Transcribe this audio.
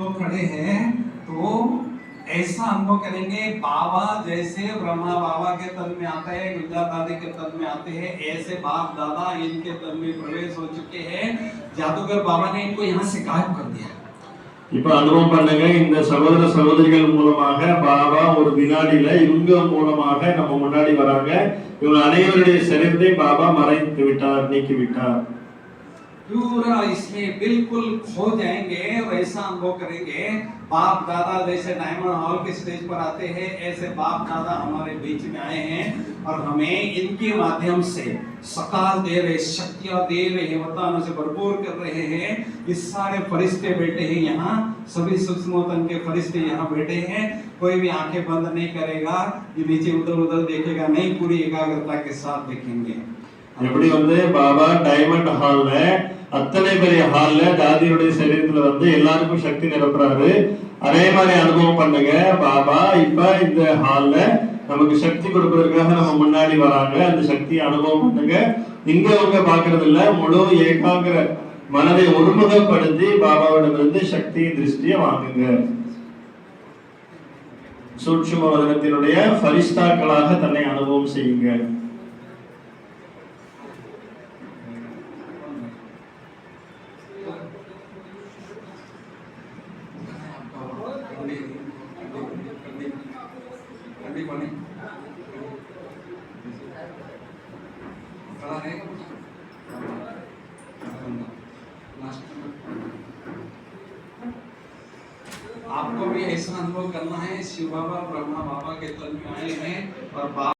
तो खड़े हैं तो ऐसा अनुभव करेंगे बाबा जैसे ब्रह्मा बाबा के तन में आते हैं, गुंजा दादी के तन में आते हैं, ऐसे बाप दादा इनके तन में प्रवेश हो चुके हैं। जादूगर बाबा ने इनको यहाँ से गायब कर दिया। இப்ப அனுபவம் பண்ணுங்க, இந்த சகோதர சகோதரிகள் மூலமாக பாபா ஒரு வினாடியில இவங்க மூலமாக நம்ம முன்னாடி வராங்க. இவங்க அனைவருடைய சரீரத்தை பாபா மறைத்து விட்டார், நீக்கி விட்டார். पूरा इसमें बिल्कुल खो जाएंगे, वैसा अनुभव करेंगे। बाप दादा जैसे डायमंड हॉल के स्टेज पर आते हैं, ऐसे बाप दादा हमारे बीच में आए हैं और हमें इनके माध्यम से सकाल दे रहे, शक्तियां दे रहे, वरदानों से भरपूर कर रहे हैं। इस सारे फरिश्ते बैठे हैं यहाँ, सभी सूक्ष्म तन के फरिश्ते यहाँ बैठे हैं। कोई भी आंखें बंद नहीं करेगा, ये नीचे उधर उधर देखेगा नहीं, पूरी एकाग्रता के साथ देखेंगे। எப்படி வந்து பாபா டைமண்ட் ஹால்ல அத்தனை பெரிய ஹால்ல தாதியுடைய சரீரத்துல வந்து எல்லாருக்கும் சக்தி நிரப்புறாரு. அதே மாதிரி அனுபவம் பண்ணுங்க. பாபா இப்ப இந்த ஹால்ல நமக்கு சக்தி கொடுப்பதற்காக நம்ம முன்னாடி வராங்க. அந்த சக்தியை அனுபவம் பண்ணுங்க. இங்க அவங்க பாக்குறது இல்ல, முழு ஏகாகிர மனதை ஒருமுகப்படுத்தி பாபாவிடமிருந்து சக்தி திருஷ்டியை வாங்குங்க. சூட்சும வதனத்தினுடைய ஃபரிஸ்தாக்களாக தன்னை அனுபவம் செய்யுங்க. आपको भी ऐसा अनुभव करना है। शिव बाबा ब्रह्मा बाबा के तन में आए हैं और